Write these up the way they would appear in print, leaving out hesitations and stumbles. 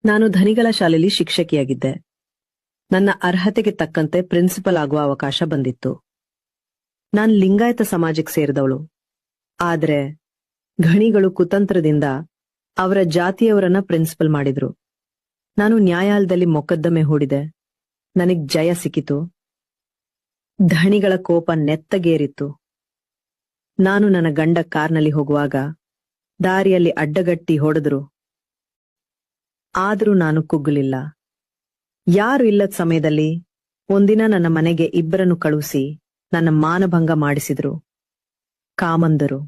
ನಾನು ಧನಿಗಳ ಶಾಲೆಯಲ್ಲಿ ಶಿಕ್ಷಕಿಯಾಗಿದ್ದೆ. ನನ್ನ ಅರ್ಹತೆಗೆ ತಕ್ಕಂತೆ ಪ್ರಿನ್ಸಿಪಲ್ ಆಗುವ ಅವಕಾಶ ಬಂದಿತ್ತು. ನಾನ್ ಲಿಂಗಾಯತ ಸಮಾಜಕ್ಕೆ ಸೇರಿದವಳು. ಆದ್ರೆ ಘಣಿಗಳು ಕುತಂತ್ರದಿಂದ ಅವರ ಜಾತಿಯವರನ್ನ ಪ್ರಿನ್ಸಿಪಲ್ ಮಾಡಿದ್ರು. ನಾನು ನ್ಯಾಯಾಲಯದಲ್ಲಿ ಮೊಕದ್ದಮೆ ಹೂಡಿದೆ. ನನಗ್ ಜಯ ಸಿಕ್ಕಿತು. ಧಣಿಗಳ ಕೋಪ ನೆತ್ತಗೇರಿತ್ತು. ನಾನು ನನ್ನ ಗಂಡ ಕಾರ್ನಲ್ಲಿ ಹೋಗುವಾಗ ದಾರಿಯಲ್ಲಿ ಅಡ್ಡಗಟ್ಟಿ ಹೊಡೆದ್ರು. ಆದರೂ ನಾನು ಕುಗ್ಗಲಿಲ್ಲ. ಯಾರು ಇಲ್ಲದ ಸಮಯದಲ್ಲಿ ಒಂದಿನ ನನ್ನ ಮನೆಗೆ ಇಬ್ಬರನ್ನು ಕಳುಹಿಸಿ ನನ್ನ ಮಾನಭಂಗ ಮಾಡಿಸಿದ್ರು. ಕಾಮಂದರು.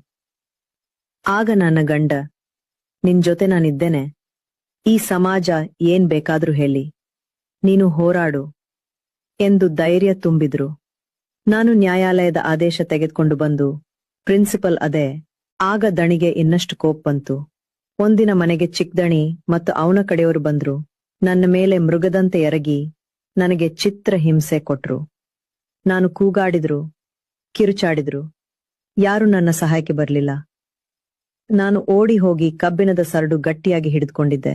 ಆಗ ನನ್ನ ಗಂಡ, ನಿನ್ ಜೊತೆ ನಾನಿದ್ದೇನೆ. ಈ ಸಮಾಜ ಏನ್ ಬೇಕಾದ್ರೂ ಹೇಳಿ, ನೀನು ಹೋರಾಡು ಎಂದು ಧೈರ್ಯ ತುಂಬಿದ್ರು. ನಾನು ನ್ಯಾಯಾಲಯದ ಆದೇಶ ತೆಗೆದುಕೊಂಡು ಬಂದು ಪ್ರಿನ್ಸಿಪಲ್ ಅದೇ. ಆಗ ದಣಿಗೆ ಇನ್ನಷ್ಟು ಕೋಪ ಬಂತು. ಒಂದಿನ ಮನೆಗೆ ಚಿಕ್ಕದಣಿ ಮತ್ತು ಅವನ ಕಡೆಯವರು ಬಂದ್ರು. ನನ್ನ ಮೇಲೆ ಮೃಗದಂತೆ ಎರಗಿ ನನಗೆ ಚಿತ್ರ ಹಿಂಸೆ ಕೊಟ್ರು. ನಾನು ಕೂಗಾಡಿದ್ರು, ಕಿರುಚಾಡಿದ್ರು. ಯಾರು ನನ್ನ ಸಹಾಯಕ್ಕೆ ಬರಲಿಲ್ಲ. ನಾನು ಓಡಿ ಹೋಗಿ ಕಬ್ಬಿಣದ ಸರಡು ಗಟ್ಟಿಯಾಗಿ ಹಿಡಿದುಕೊಂಡಿದ್ದೆ.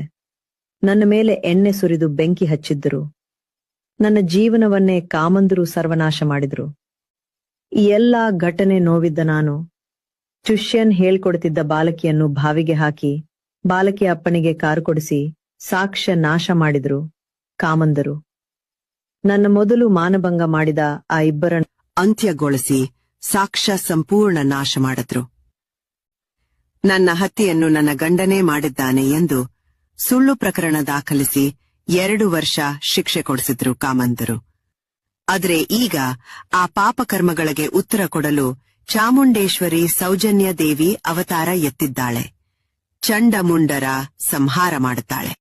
ನನ್ನ ಮೇಲೆ ಎಣ್ಣೆ ಸುರಿದು ಬೆಂಕಿ ಹಚ್ಚಿದ್ದರು. ನನ್ನ ಜೀವನವನ್ನೇ ಕಾಮಂದರು ಸರ್ವನಾಶ ಮಾಡಿದ್ರು. ಈ ಎಲ್ಲಾ ಘಟನೆ ನೋವಿದ್ದ ನಾನು ಚುಷ್ಯನ್ ಹೇಳ್ಕೊಡ್ತಿದ್ದ ಬಾಲಕಿಯನ್ನು ಬಾವಿಗೆ ಹಾಕಿ ಬಾಲಕಿಯ ಅಪ್ಪನಿಗೆ ಕಾರು ಕೊಡಿಸಿ ಸಾಕ್ಷ್ಯ ನಾಶ ಮಾಡಿದ್ರು ಕಾಮಂದರು. ನನ್ನ ಮೊದಲು ಮಾನಭಂಗ ಮಾಡಿದ ಆ ಇಬ್ಬರನ್ನು ಅಂತ್ಯಗೊಳಿಸಿ ಸಾಕ್ಷ್ಯ ಸಂಪೂರ್ಣ ನಾಶ ಮಾಡಿದ್ರು. ನನ್ನ ಹತ್ಯೆಯನ್ನು ನನ್ನ ಗಂಡನೇ ಮಾಡಿದ್ದಾನೆ ಎಂದು ಸುಳ್ಳು ಪ್ರಕರಣ ದಾಖಲಿಸಿ 2 ವರ್ಷ ಶಿಕ್ಷೆ ಕೊಡಿಸಿದ್ರು ಕಾಮಂದರು. ಆದ್ರೆ ಈಗ ಆ ಪಾಪಕರ್ಮಗಳಿಗೆ ಉತ್ತರ ಕೊಡಲು ಚಾಮುಂಡೇಶ್ವರಿ ಸೌಜನ್ಯ ದೇವಿ ಅವತಾರ ಎತ್ತಿದ್ದಾಳೆ. ಚಂಡಮುಂಡರ ಸಂಹಾರ ಮಾಡುತ್ತಾಳೆ.